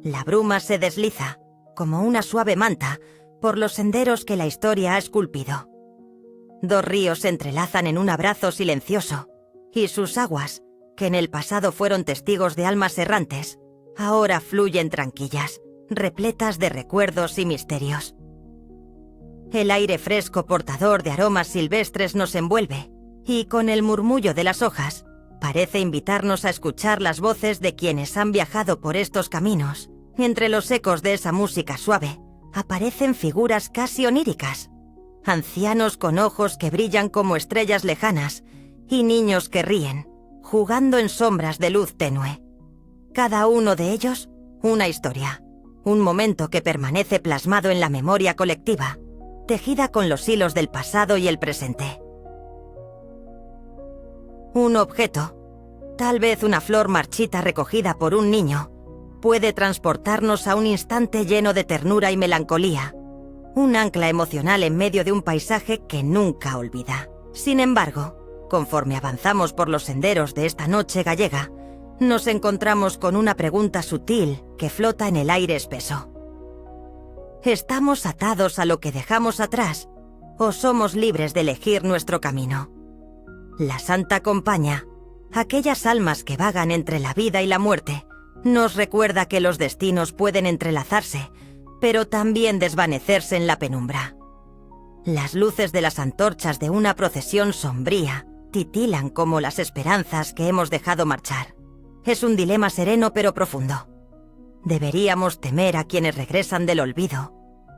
La bruma se desliza, como una suave manta, por los senderos que la historia ha esculpido. Dos ríos se entrelazan en un abrazo silencioso, y sus aguas, que en el pasado fueron testigos de almas errantes, ahora fluyen tranquilas, repletas de recuerdos y misterios. El aire fresco portador de aromas silvestres nos envuelve, y con el murmullo de las hojas, parece invitarnos a escuchar las voces de quienes han viajado por estos caminos. Entre los ecos de esa música suave, aparecen figuras casi oníricas, ancianos con ojos que brillan como estrellas lejanas, y niños que ríen, jugando en sombras de luz tenue. Cada uno de ellos, una historia, un momento que permanece plasmado en la memoria colectiva, tejida con los hilos del pasado y el presente. Un objeto, tal vez una flor marchita recogida por un niño, puede transportarnos a un instante lleno de ternura y melancolía, un ancla emocional en medio de un paisaje que nunca olvida. Sin embargo, conforme avanzamos por los senderos de esta noche gallega, nos encontramos con una pregunta sutil que flota en el aire espeso. ¿Estamos atados a lo que dejamos atrás o somos libres de elegir nuestro camino? La Santa Compaña, aquellas almas que vagan entre la vida y la muerte, nos recuerda que los destinos pueden entrelazarse, pero también desvanecerse en la penumbra. Las luces de las antorchas de una procesión sombría titilan como las esperanzas que hemos dejado marchar. Es un dilema sereno pero profundo. ¿Deberíamos temer a quienes regresan del olvido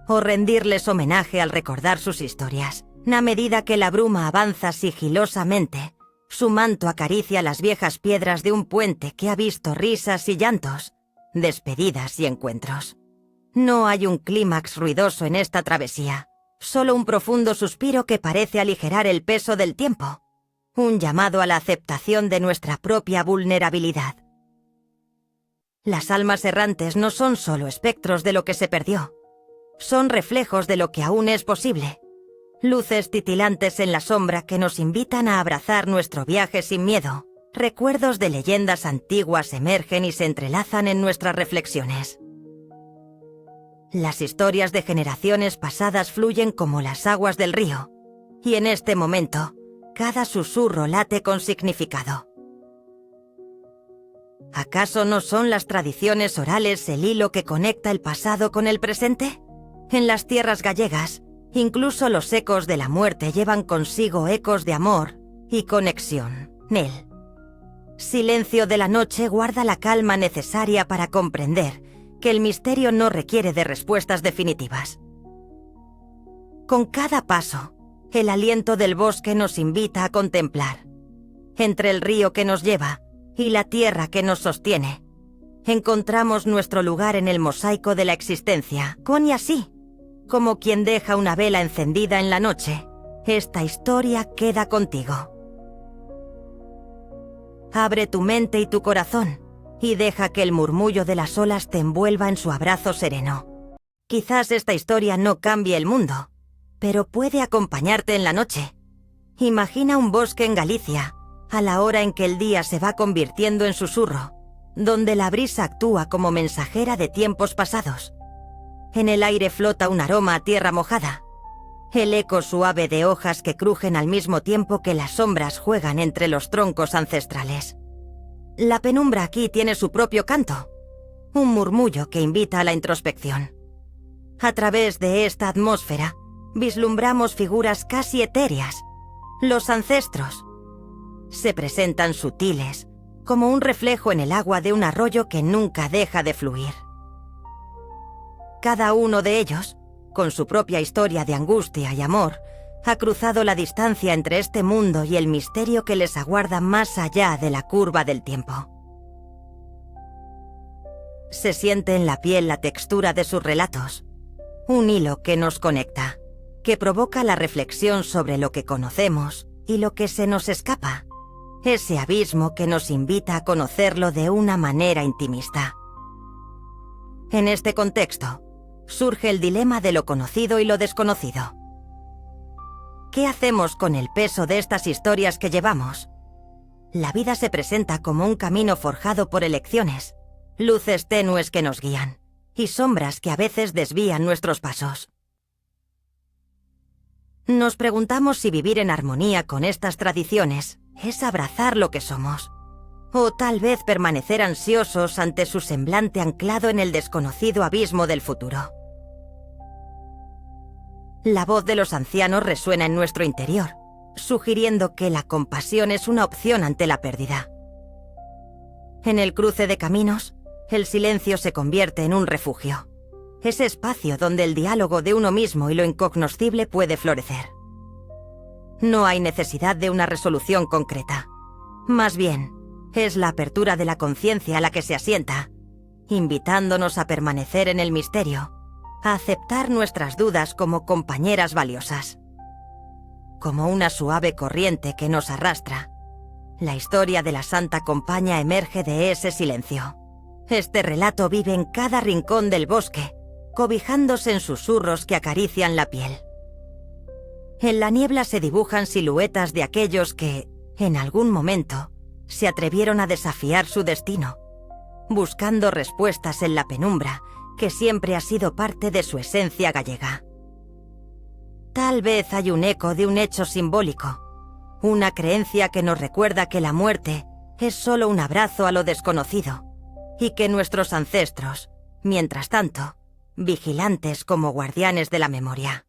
o rendirles homenaje al recordar sus historias? A medida que la bruma avanza sigilosamente, su manto acaricia las viejas piedras de un puente que ha visto risas y llantos, despedidas y encuentros. No hay un clímax ruidoso en esta travesía, solo un profundo suspiro que parece aligerar el peso del tiempo, un llamado a la aceptación de nuestra propia vulnerabilidad. Las almas errantes no son solo espectros de lo que se perdió, son reflejos de lo que aún es posible. Luces titilantes en la sombra que nos invitan a abrazar nuestro viaje sin miedo. Recuerdos de leyendas antiguas emergen y se entrelazan en nuestras reflexiones. Las historias de generaciones pasadas fluyen como las aguas del río, y en este momento, cada susurro late con significado. ¿Acaso no son las tradiciones orales el hilo que conecta el pasado con el presente? En las tierras gallegas, incluso los ecos de la muerte llevan consigo ecos de amor y conexión. El silencio de la noche guarda la calma necesaria para comprender que el misterio no requiere de respuestas definitivas. Con cada paso, el aliento del bosque nos invita a contemplar. Entre el río que nos lleva y la tierra que nos sostiene, encontramos nuestro lugar en el mosaico de la existencia, y así, como quien deja una vela encendida en la noche, esta historia queda contigo. Abre tu mente y tu corazón y deja que el murmullo de las olas te envuelva en su abrazo sereno. Quizás esta historia no cambie el mundo, pero puede acompañarte en la noche. Imagina un bosque en Galicia, a la hora en que el día se va convirtiendo en susurro, donde la brisa actúa como mensajera de tiempos pasados. En el aire flota un aroma a tierra mojada, el eco suave de hojas que crujen al mismo tiempo que las sombras juegan entre los troncos ancestrales. La penumbra aquí tiene su propio canto, un murmullo que invita a la introspección. A través de esta atmósfera, vislumbramos figuras casi etéreas. Los ancestros se presentan sutiles, como un reflejo en el agua de un arroyo que nunca deja de fluir. Cada uno de ellos, con su propia historia de angustia y amor, ha cruzado la distancia entre este mundo y el misterio que les aguarda más allá de la curva del tiempo. Se siente en la piel la textura de sus relatos, un hilo que nos conecta, que provoca la reflexión sobre lo que conocemos y lo que se nos escapa, ese abismo que nos invita a conocerlo de una manera intimista. En este contexto, surge el dilema de lo conocido y lo desconocido. ¿Qué hacemos con el peso de estas historias que llevamos? La vida se presenta como un camino forjado por elecciones, luces tenues que nos guían, y sombras que a veces desvían nuestros pasos. Nos preguntamos si vivir en armonía con estas tradiciones es abrazar lo que somos, o tal vez permanecer ansiosos ante su semblante anclado en el desconocido abismo del futuro. La voz de los ancianos resuena en nuestro interior, sugiriendo que la compasión es una opción ante la pérdida. En el cruce de caminos, el silencio se convierte en un refugio, ese espacio donde el diálogo de uno mismo y lo incognoscible puede florecer. No hay necesidad de una resolución concreta. Más bien, es la apertura de la conciencia a la que se asienta, invitándonos a permanecer en el misterio, a aceptar nuestras dudas como compañeras valiosas. Como una suave corriente que nos arrastra, la historia de la Santa Compaña emerge de ese silencio. Este relato vive en cada rincón del bosque, cobijándose en susurros que acarician la piel. En la niebla se dibujan siluetas de aquellos que, en algún momento, se atrevieron a desafiar su destino, buscando respuestas en la penumbra que siempre ha sido parte de su esencia gallega. Tal vez hay un eco de un hecho simbólico, una creencia que nos recuerda que la muerte es solo un abrazo a lo desconocido y que nuestros ancestros, mientras tanto, vigilantes como guardianes de la memoria.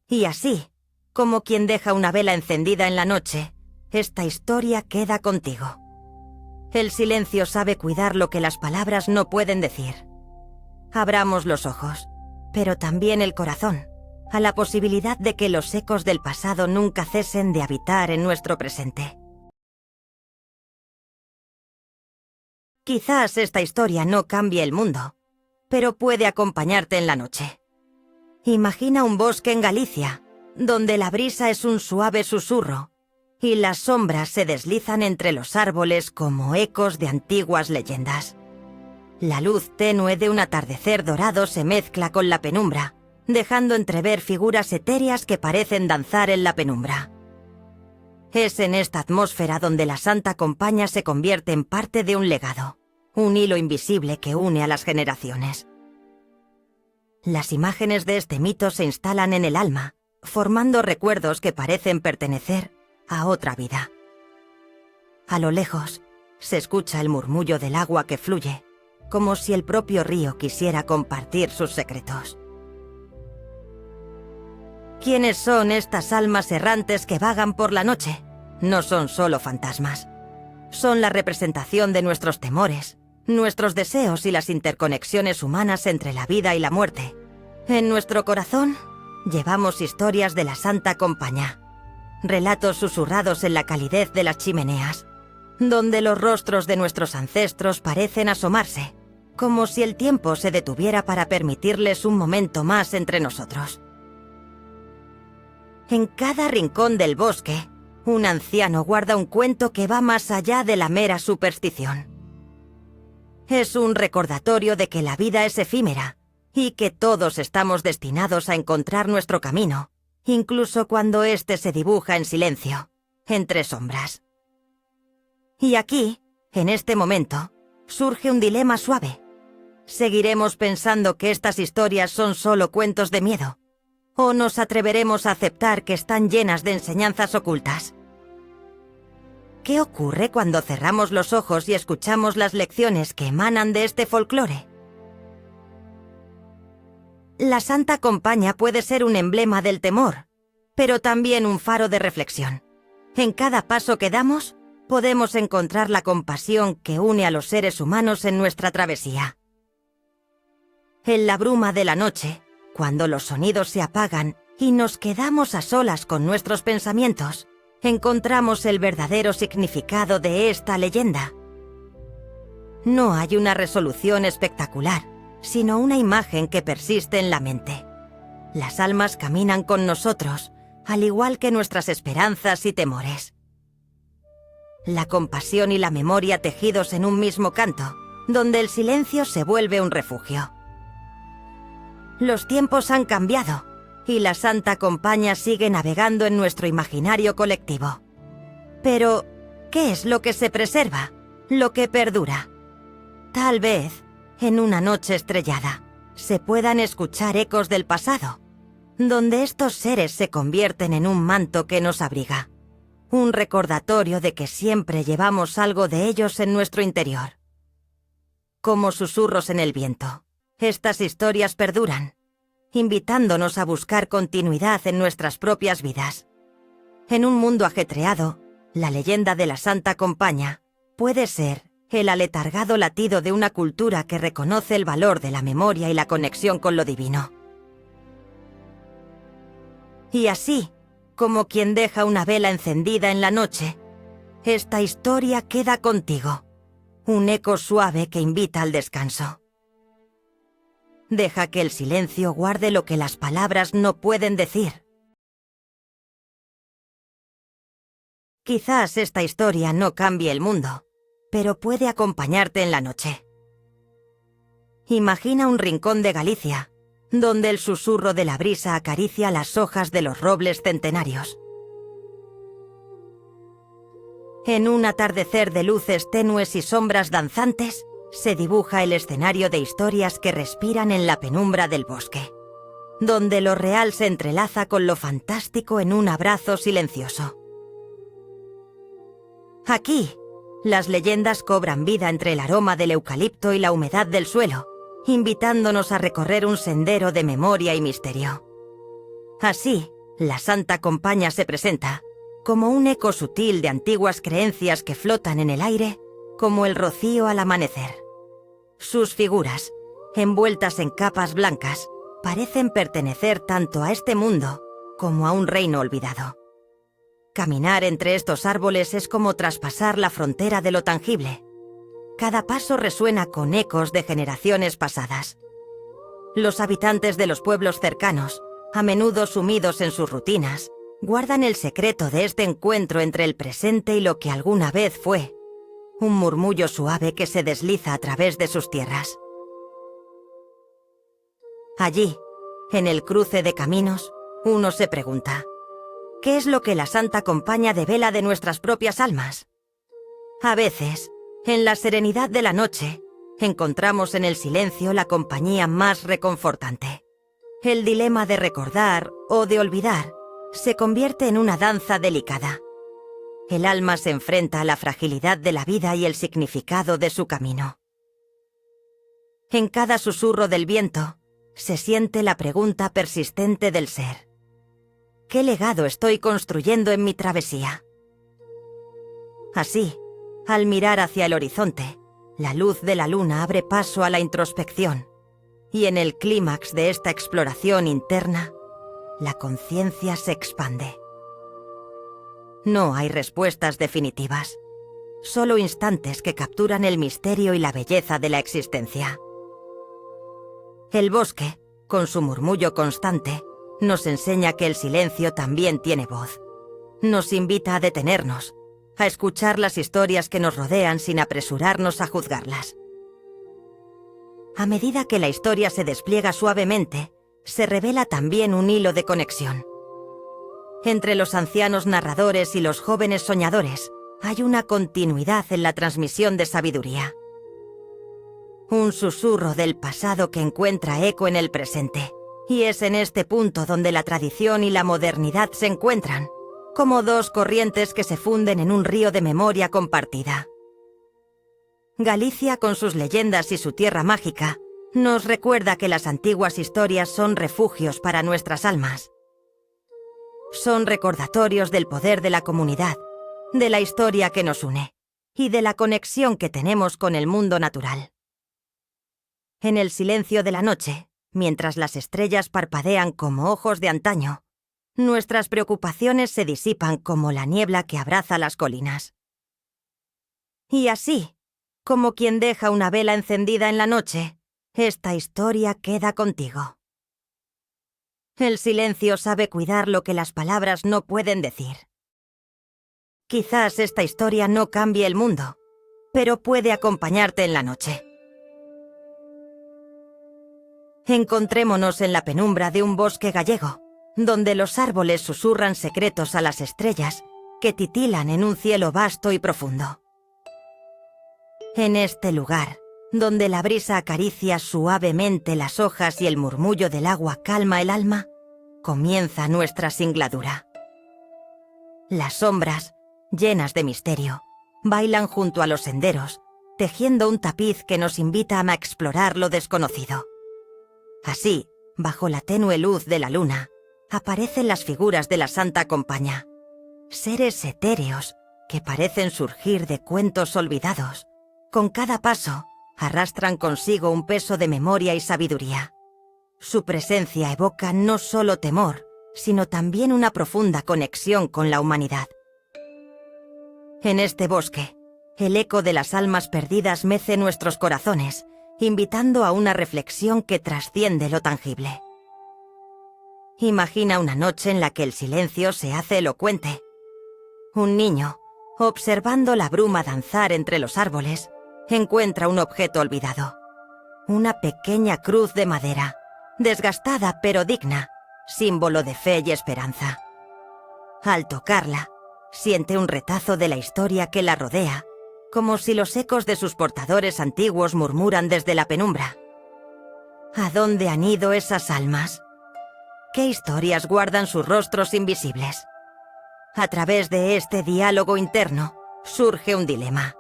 Y así, como quien deja una vela encendida en la noche, esta historia queda contigo. El silencio sabe cuidar lo que las palabras no pueden decir. Abramos los ojos, pero también el corazón, a la posibilidad de que los ecos del pasado nunca cesen de habitar en nuestro presente. Quizás esta historia no cambie el mundo, pero puede acompañarte en la noche. Imagina un bosque en Galicia, donde la brisa es un suave susurro y las sombras se deslizan entre los árboles como ecos de antiguas leyendas. La luz tenue de un atardecer dorado se mezcla con la penumbra, dejando entrever figuras etéreas que parecen danzar en la penumbra. Es en esta atmósfera donde la Santa Compaña se convierte en parte de un legado, un hilo invisible que une a las generaciones. Las imágenes de este mito se instalan en el alma, formando recuerdos que parecen pertenecer a otra vida. A lo lejos, se escucha el murmullo del agua que fluye, como si el propio río quisiera compartir sus secretos. ¿Quiénes son estas almas errantes que vagan por la noche? No son solo fantasmas. Son la representación de nuestros temores, nuestros deseos y las interconexiones humanas entre la vida y la muerte. En nuestro corazón llevamos historias de la Santa Compaña, relatos susurrados en la calidez de las chimeneas, donde los rostros de nuestros ancestros parecen asomarse, como si el tiempo se detuviera para permitirles un momento más entre nosotros. En cada rincón del bosque, un anciano guarda un cuento que va más allá de la mera superstición. Es un recordatorio de que la vida es efímera y que todos estamos destinados a encontrar nuestro camino, incluso cuando éste se dibuja en silencio, entre sombras. Y aquí, en este momento, surge un dilema suave. ¿Seguiremos pensando que estas historias son solo cuentos de miedo? ¿O nos atreveremos a aceptar que están llenas de enseñanzas ocultas? ¿Qué ocurre cuando cerramos los ojos y escuchamos las lecciones que emanan de este folclore? La Santa Compaña puede ser un emblema del temor, pero también un faro de reflexión. En cada paso que damos, podemos encontrar la compasión que une a los seres humanos en nuestra travesía. En la bruma de la noche, cuando los sonidos se apagan y nos quedamos a solas con nuestros pensamientos, encontramos el verdadero significado de esta leyenda. No hay una resolución espectacular, sino una imagen que persiste en la mente. Las almas caminan con nosotros, al igual que nuestras esperanzas y temores. La compasión y la memoria tejidos en un mismo canto, donde el silencio se vuelve un refugio. Los tiempos han cambiado, y la Santa Compaña sigue navegando en nuestro imaginario colectivo. Pero, ¿qué es lo que se preserva? Lo que perdura. Tal vez, en una noche estrellada, se puedan escuchar ecos del pasado, donde estos seres se convierten en un manto que nos abriga, un recordatorio de que siempre llevamos algo de ellos en nuestro interior. Como susurros en el viento, estas historias perduran, invitándonos a buscar continuidad en nuestras propias vidas. En un mundo ajetreado, la leyenda de la Santa Compaña puede ser el aletargado latido de una cultura que reconoce el valor de la memoria y la conexión con lo divino. Y así, como quien deja una vela encendida en la noche, esta historia queda contigo, un eco suave que invita al descanso. Deja que el silencio guarde lo que las palabras no pueden decir. Quizás esta historia no cambie el mundo, pero puede acompañarte en la noche. Imagina un rincón de Galicia, donde el susurro de la brisa acaricia las hojas de los robles centenarios. En un atardecer de luces tenues y sombras danzantes, se dibuja el escenario de historias que respiran en la penumbra del bosque, donde lo real se entrelaza con lo fantástico en un abrazo silencioso. Aquí, las leyendas cobran vida entre el aroma del eucalipto y la humedad del suelo, invitándonos a recorrer un sendero de memoria y misterio. Así, la Santa Compaña se presenta como un eco sutil de antiguas creencias que flotan en el aire como el rocío al amanecer. Sus figuras, envueltas en capas blancas, parecen pertenecer tanto a este mundo como a un reino olvidado. Caminar entre estos árboles es como traspasar la frontera de lo tangible. Cada paso resuena con ecos de generaciones pasadas. Los habitantes de los pueblos cercanos, a menudo sumidos en sus rutinas, guardan el secreto de este encuentro entre el presente y lo que alguna vez fue, un murmullo suave que se desliza a través de sus tierras. Allí, en el cruce de caminos, uno se pregunta: ¿qué es lo que la Santa Compaña devela de nuestras propias almas? A veces, en la serenidad de la noche, encontramos en el silencio la compañía más reconfortante. El dilema de recordar o de olvidar se convierte en una danza delicada. El alma se enfrenta a la fragilidad de la vida y el significado de su camino. En cada susurro del viento se siente la pregunta persistente del ser: ¿qué legado estoy construyendo en mi travesía? Así, al mirar hacia el horizonte, la luz de la luna abre paso a la introspección, y en el clímax de esta exploración interna, la conciencia se expande. No hay respuestas definitivas, solo instantes que capturan el misterio y la belleza de la existencia. El bosque, con su murmullo constante, nos enseña que el silencio también tiene voz. Nos invita a detenernos, a escuchar las historias que nos rodean sin apresurarnos a juzgarlas. A medida que la historia se despliega suavemente, se revela también un hilo de conexión. Entre los ancianos narradores y los jóvenes soñadores hay una continuidad en la transmisión de sabiduría. Un susurro del pasado que encuentra eco en el presente. Y es en este punto donde la tradición y la modernidad se encuentran, como dos corrientes que se funden en un río de memoria compartida. Galicia, con sus leyendas y su tierra mágica, nos recuerda que las antiguas historias son refugios para nuestras almas. Son recordatorios del poder de la comunidad, de la historia que nos une y de la conexión que tenemos con el mundo natural. En el silencio de la noche, mientras las estrellas parpadean como ojos de antaño, nuestras preocupaciones se disipan como la niebla que abraza las colinas. Y así, como quien deja una vela encendida en la noche, esta historia queda contigo. El silencio sabe cuidar lo que las palabras no pueden decir. Quizás esta historia no cambie el mundo, pero puede acompañarte en la noche. Encontrémonos en la penumbra de un bosque gallego, donde los árboles susurran secretos a las estrellas que titilan en un cielo vasto y profundo. En este lugar, donde la brisa acaricia suavemente las hojas y el murmullo del agua calma el alma, comienza nuestra singladura. Las sombras, llenas de misterio, bailan junto a los senderos, tejiendo un tapiz que nos invita a explorar lo desconocido. Así, bajo la tenue luz de la luna, aparecen las figuras de la Santa Compaña, seres etéreos que parecen surgir de cuentos olvidados. Con cada paso, arrastran consigo un peso de memoria y sabiduría. Su presencia evoca no solo temor, sino también una profunda conexión con la humanidad. En este bosque, el eco de las almas perdidas mece nuestros corazones, invitando a una reflexión que trasciende lo tangible. Imagina una noche en la que el silencio se hace elocuente. Un niño, observando la bruma danzar entre los árboles, encuentra un objeto olvidado. Una pequeña cruz de madera, desgastada pero digna, símbolo de fe y esperanza. Al tocarla, siente un retazo de la historia que la rodea, como si los ecos de sus portadores antiguos murmuran desde la penumbra. ¿A dónde han ido esas almas? ¿Qué historias guardan sus rostros invisibles? A través de este diálogo interno, surge un dilema.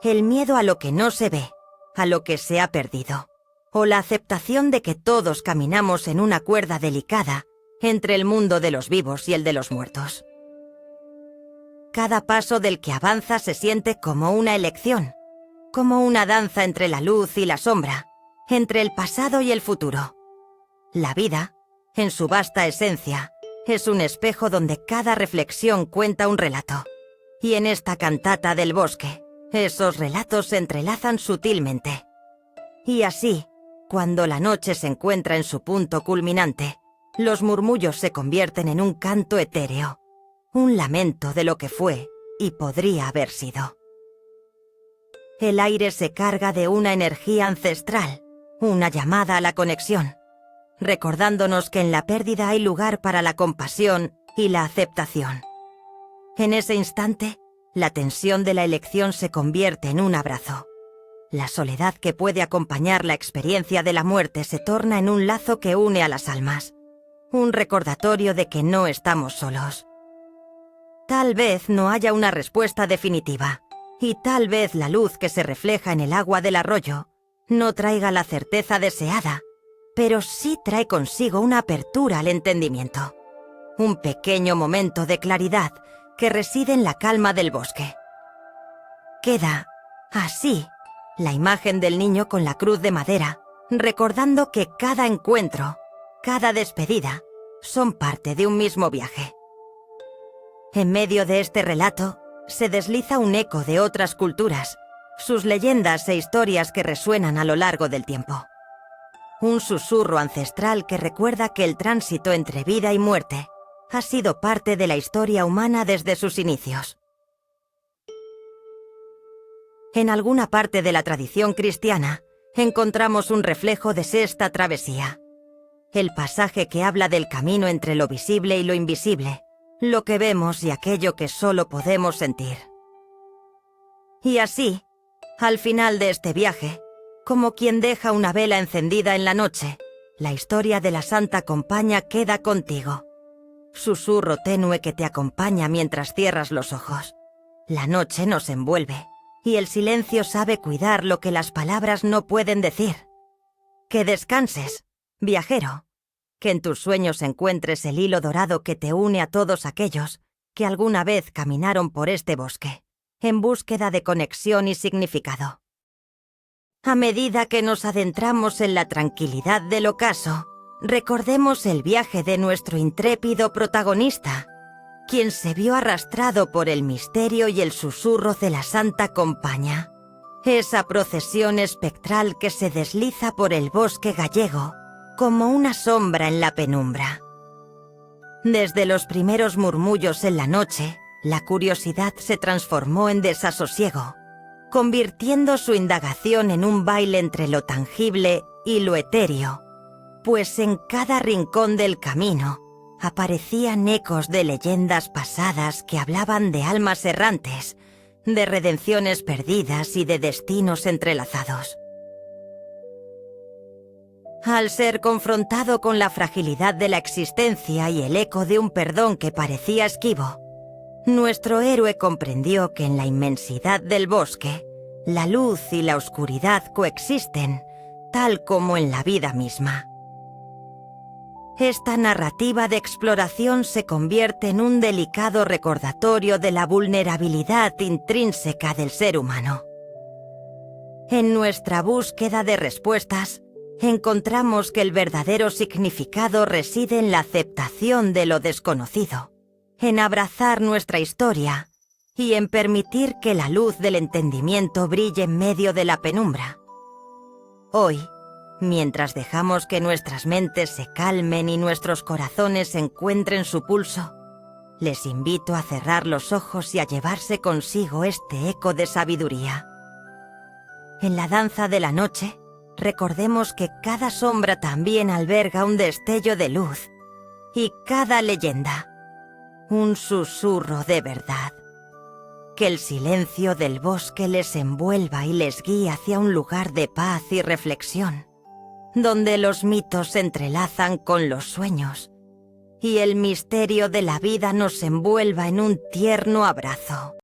El miedo a lo que no se ve, a lo que se ha perdido, o la aceptación de que todos caminamos en una cuerda delicada entre el mundo de los vivos y el de los muertos. Cada paso del que avanza se siente como una elección, como una danza entre la luz y la sombra, entre el pasado y el futuro. La vida, en su vasta esencia, es un espejo donde cada reflexión cuenta un relato. Y en esta cantata del bosque, esos relatos se entrelazan sutilmente. Y así, cuando la noche se encuentra en su punto culminante, los murmullos se convierten en un canto etéreo, un lamento de lo que fue y podría haber sido. El aire se carga de una energía ancestral, una llamada a la conexión, recordándonos que en la pérdida hay lugar para la compasión y la aceptación. En ese instante, la tensión de la elección se convierte en un abrazo. La soledad que puede acompañar la experiencia de la muerte se torna en un lazo que une a las almas, un recordatorio de que no estamos solos. Tal vez no haya una respuesta definitiva, y tal vez la luz que se refleja en el agua del arroyo no traiga la certeza deseada, pero sí trae consigo una apertura al entendimiento, un pequeño momento de claridad que reside en la calma del bosque. Queda, así, la imagen del niño con la cruz de madera, recordando que cada encuentro, cada despedida, son parte de un mismo viaje. En medio de este relato, se desliza un eco de otras culturas, sus leyendas e historias que resuenan a lo largo del tiempo. Un susurro ancestral que recuerda que el tránsito entre vida y muerte ha sido parte de la historia humana desde sus inicios. En alguna parte de la tradición cristiana encontramos un reflejo de esta travesía. El pasaje que habla del camino entre lo visible y lo invisible, lo que vemos y aquello que solo podemos sentir. Y así, al final de este viaje, como quien deja una vela encendida en la noche, la historia de la Santa Compaña queda contigo. Susurro tenue que te acompaña mientras cierras los ojos. La noche nos envuelve, y el silencio sabe cuidar lo que las palabras no pueden decir. Que descanses, viajero. Que en tus sueños encuentres el hilo dorado que te une a todos aquellos que alguna vez caminaron por este bosque, en búsqueda de conexión y significado. A medida que nos adentramos en la tranquilidad del ocaso, recordemos el viaje de nuestro intrépido protagonista, quien se vio arrastrado por el misterio y el susurro de la Santa Compaña, esa procesión espectral que se desliza por el bosque gallego como una sombra en la penumbra. Desde los primeros murmullos en la noche, la curiosidad se transformó en desasosiego, convirtiendo su indagación en un baile entre lo tangible y lo etéreo, pues en cada rincón del camino aparecían ecos de leyendas pasadas que hablaban de almas errantes, de redenciones perdidas y de destinos entrelazados. Al ser confrontado con la fragilidad de la existencia y el eco de un perdón que parecía esquivo, nuestro héroe comprendió que en la inmensidad del bosque, la luz y la oscuridad coexisten, tal como en la vida misma. Esta narrativa de exploración se convierte en un delicado recordatorio de la vulnerabilidad intrínseca del ser humano. En nuestra búsqueda de respuestas, encontramos que el verdadero significado reside en la aceptación de lo desconocido, en abrazar nuestra historia y en permitir que la luz del entendimiento brille en medio de la penumbra. Hoy, mientras dejamos que nuestras mentes se calmen y nuestros corazones encuentren su pulso, les invito a cerrar los ojos y a llevarse consigo este eco de sabiduría. En la danza de la noche, recordemos que cada sombra también alberga un destello de luz y cada leyenda, un susurro de verdad. Que el silencio del bosque les envuelva y les guíe hacia un lugar de paz y reflexión, donde los mitos se entrelazan con los sueños y el misterio de la vida nos envuelva en un tierno abrazo.